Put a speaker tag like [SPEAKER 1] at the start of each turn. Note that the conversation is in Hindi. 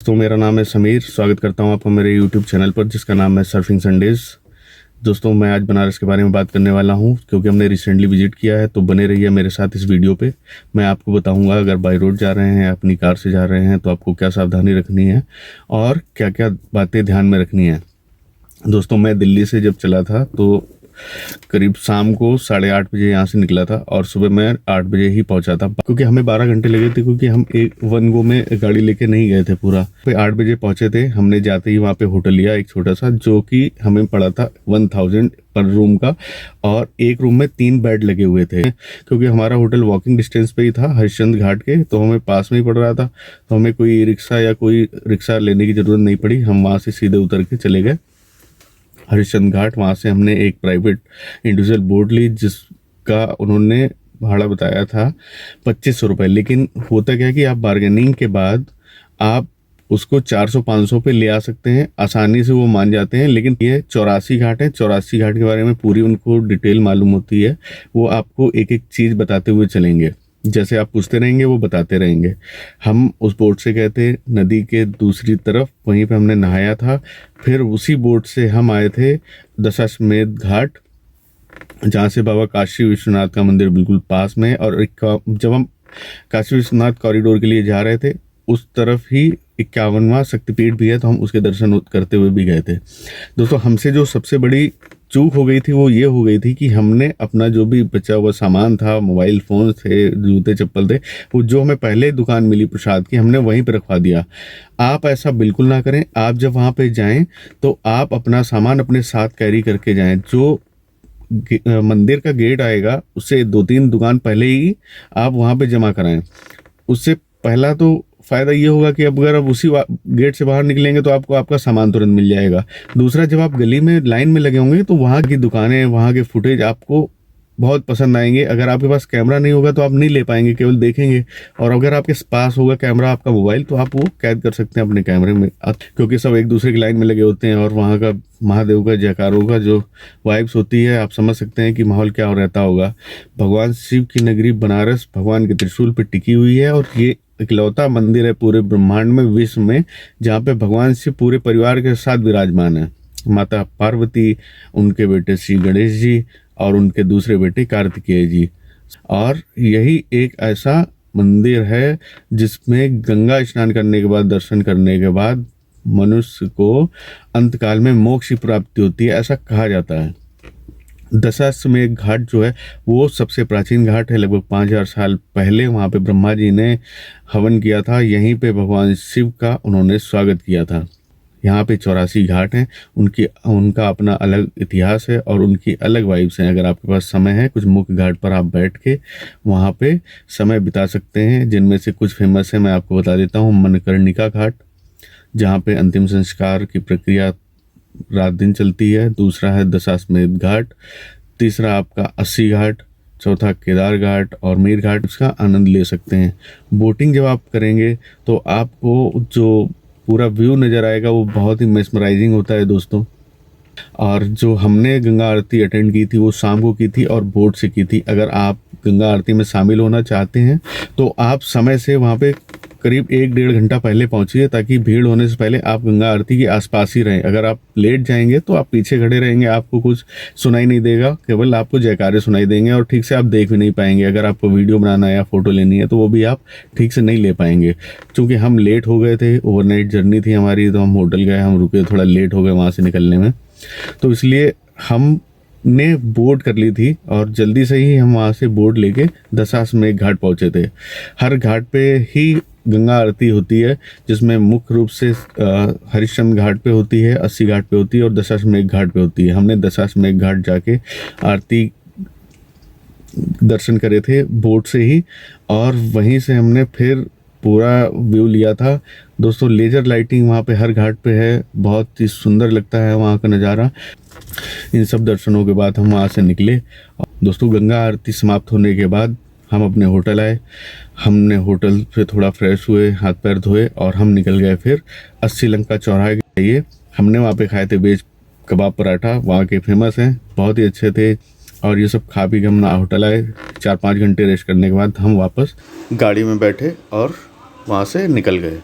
[SPEAKER 1] दोस्तों, मेरा नाम है समीर। स्वागत करता हूं आपको मेरे यूट्यूब चैनल पर जिसका नाम है सर्फिंग संडेज़। दोस्तों, मैं आज बनारस के बारे में बात करने वाला हूं क्योंकि हमने रिसेंटली विजिट किया है। तो बने रहिए मेरे साथ इस वीडियो पे। मैं आपको बताऊंगा अगर बाई रोड जा रहे हैं, अपनी कार से जा रहे हैं, तो आपको क्या सावधानी रखनी है और क्या क्या बातें ध्यान में रखनी है। दोस्तों, मैं दिल्ली से जब चला था तो करीब शाम को 8:30 बजे यहाँ से निकला था और सुबह मैं 8 बजे ही पहुँचा था, क्योंकि हमें 12 घंटे लगे थे, क्योंकि हम एक वन गो में गाड़ी लेके नहीं गए थे पूरा। फिर 8 बजे पहुँचे थे। हमने जाते ही वहाँ पे होटल लिया एक छोटा सा, जो कि हमें पड़ा था 1000 पर रूम का, और एक रूम में 3 बेड लगे हुए थे। क्योंकि हमारा होटल वॉकिंग डिस्टेंस पे ही था हरिश्चंद्र घाट के, तो हमें पास में ही पड़ रहा था, तो हमें कोई रिक्शा या कोई रिक्शा लेने की ज़रूरत नहीं पड़ी। हम वहाँ से सीधे उतर के चले गए हरिश्चंद्र घाट। वहाँ से हमने एक प्राइवेट इंडिविजुअल बोट ली जिसका उन्होंने भाड़ा बताया था 2500 रुपये। लेकिन होता क्या कि आप बार्गेनिंग के बाद आप उसको 400-500 पे ले आ सकते हैं, आसानी से वो मान जाते हैं। लेकिन ये 84 घाट है। 84 घाट के बारे में पूरी उनको डिटेल मालूम होती है। वो आपको एक एक चीज़ बताते हुए चलेंगे, जैसे आप पूछते रहेंगे वो बताते रहेंगे। हम उस बोट से गए थे नदी के दूसरी तरफ, वहीं पे हमने नहाया था। फिर उसी बोट से हम आए थे दशाश्वमेध घाट, जहाँ से बाबा काशी विश्वनाथ का मंदिर बिल्कुल पास में है। और जब हम काशी विश्वनाथ कॉरिडोर के लिए जा रहे थे, उस तरफ ही 51वां शक्तिपीठ भी है, तो हम उसके दर्शन करते हुए भी गए थे। दोस्तों, हमसे जो सबसे बड़ी चूक हो गई थी वो ये हो गई थी कि हमने अपना जो भी बचा हुआ सामान था, मोबाइल फ़ोन थे, जूते चप्पल थे, वो जो हमें पहले दुकान मिली प्रसाद की, हमने वहीं पर रखवा दिया। आप ऐसा बिल्कुल ना करें। आप जब वहाँ पे जाएं तो आप अपना सामान अपने साथ कैरी करके जाएं। जो मंदिर का गेट आएगा उससे 2-3 दुकान पहले ही आप वहाँ पे जमा कराएं। उससे पहला तो फ़ायदा ये होगा कि अब अगर आप उसी गेट से बाहर निकलेंगे तो आपको आपका सामान तुरंत मिल जाएगा। दूसरा, जब आप गली में लाइन में लगे होंगे तो वहाँ की दुकानें, वहाँ के फुटेज आपको बहुत पसंद आएंगे। अगर आपके पास कैमरा नहीं होगा तो आप नहीं ले पाएंगे, केवल देखेंगे। और अगर आपके पास होगा कैमरा, आपका मोबाइल, तो आप वो कैद कर सकते हैं अपने कैमरे में, क्योंकि सब एक दूसरे की लाइन में लगे होते हैं। और वहाँ का महादेव का जयकारों का जो वाइब्स होती है, आप समझ सकते हैं कि माहौल क्या रहता होगा। भगवान शिव की नगरी बनारस भगवान के त्रिशूल पर टिकी हुई है, और ये इकलौता मंदिर है पूरे ब्रह्मांड में, विश्व में, जहाँ पे भगवान शिव पूरे परिवार के साथ विराजमान है। माता पार्वती, उनके बेटे श्री गणेश जी और उनके दूसरे बेटे कार्तिकेय जी। और यही एक ऐसा मंदिर है जिसमें गंगा स्नान करने के बाद, दर्शन करने के बाद मनुष्य को अंतकाल में मोक्ष की प्राप्ति होती है, ऐसा कहा जाता है। दशाश्वमेध घाट जो है वो सबसे प्राचीन घाट है। लगभग 5000 साल पहले वहाँ पे ब्रह्मा जी ने हवन किया था। यहीं पे भगवान शिव का उन्होंने स्वागत किया था। यहाँ पे 84 घाट हैं। उनका अपना अलग इतिहास है और उनकी अलग वाइब्स हैं। अगर आपके पास समय है, कुछ मुख्य घाट पर आप बैठ के वहाँ पे समय बिता सकते हैं, जिनमें से कुछ फेमस है। मैं आपको बता देता हूँ। मणिकर्णिका घाट, जहाँ पे अंतिम संस्कार की प्रक्रिया रात दिन चलती है। दूसरा है दशाश्वमेध घाट। तीसरा आपका 80 घाट। चौथा केदार घाट और मीर घाट। उसका आनंद ले सकते हैं। बोटिंग जब आप करेंगे तो आपको जो पूरा व्यू नज़र आएगा वो बहुत ही मेस्मराइजिंग होता है दोस्तों। और जो हमने गंगा आरती अटेंड की थी वो शाम को की थी और बोट से की थी। अगर आप गंगा आरती में शामिल होना चाहते हैं तो आप समय से वहाँ पे करीब 1-1.5 घंटा पहले पहुँचिए, ताकि भीड़ होने से पहले आप गंगा आरती के आसपास ही रहें। अगर आप लेट जाएंगे तो आप पीछे खड़े रहेंगे, आपको कुछ सुनाई नहीं देगा, केवल आपको जयकारे सुनाई देंगे और ठीक से आप देख भी नहीं पाएंगे। अगर आपको वीडियो बनाना है या फ़ोटो लेनी है तो वो भी आप ठीक से नहीं ले पाएंगे। क्योंकि हम लेट हो गए थे, ओवरनाइट जर्नी थी हमारी, तो हम होटल गए, हम रुके, थोड़ा लेट हो गए वहाँ से निकलने में, तो इसलिए हमने बोट कर ली थी और जल्दी से ही हम वहाँ से बोट लेके दशाश्वमेध घाट पहुँचे थे। हर घाट पे ही गंगा आरती होती है, जिसमें मुख्य रूप से हरिश्चंद्र घाट पे होती है, 80 घाट पे होती है और दशाश्वमेध घाट पे होती है। हमने दशाश्वमेध घाट जाके आरती दर्शन करे थे बोट से ही, और वहीं से हमने फिर पूरा व्यू लिया था। दोस्तों, लेज़र लाइटिंग वहाँ पे हर घाट पे है, बहुत ही सुंदर लगता है वहाँ का नज़ारा। इन सब दर्शनों के बाद हम वहाँ से निकले। दोस्तों, गंगा आरती समाप्त होने के बाद हम अपने होटल आए। हमने होटल पे थोड़ा फ्रेश हुए, हाथ पैर धोए और हम निकल गए फिर 80 लंका चौराहे के लिए। हमने वहाँ पे खाए थे वेज कबाब पराठा, वहाँ के फेमस हैं, बहुत ही अच्छे थे। और ये सब खा पी के हम होटल आए। 4-5 घंटे रेस्ट करने के बाद हम वापस गाड़ी में बैठे और वहाँ से निकल गए।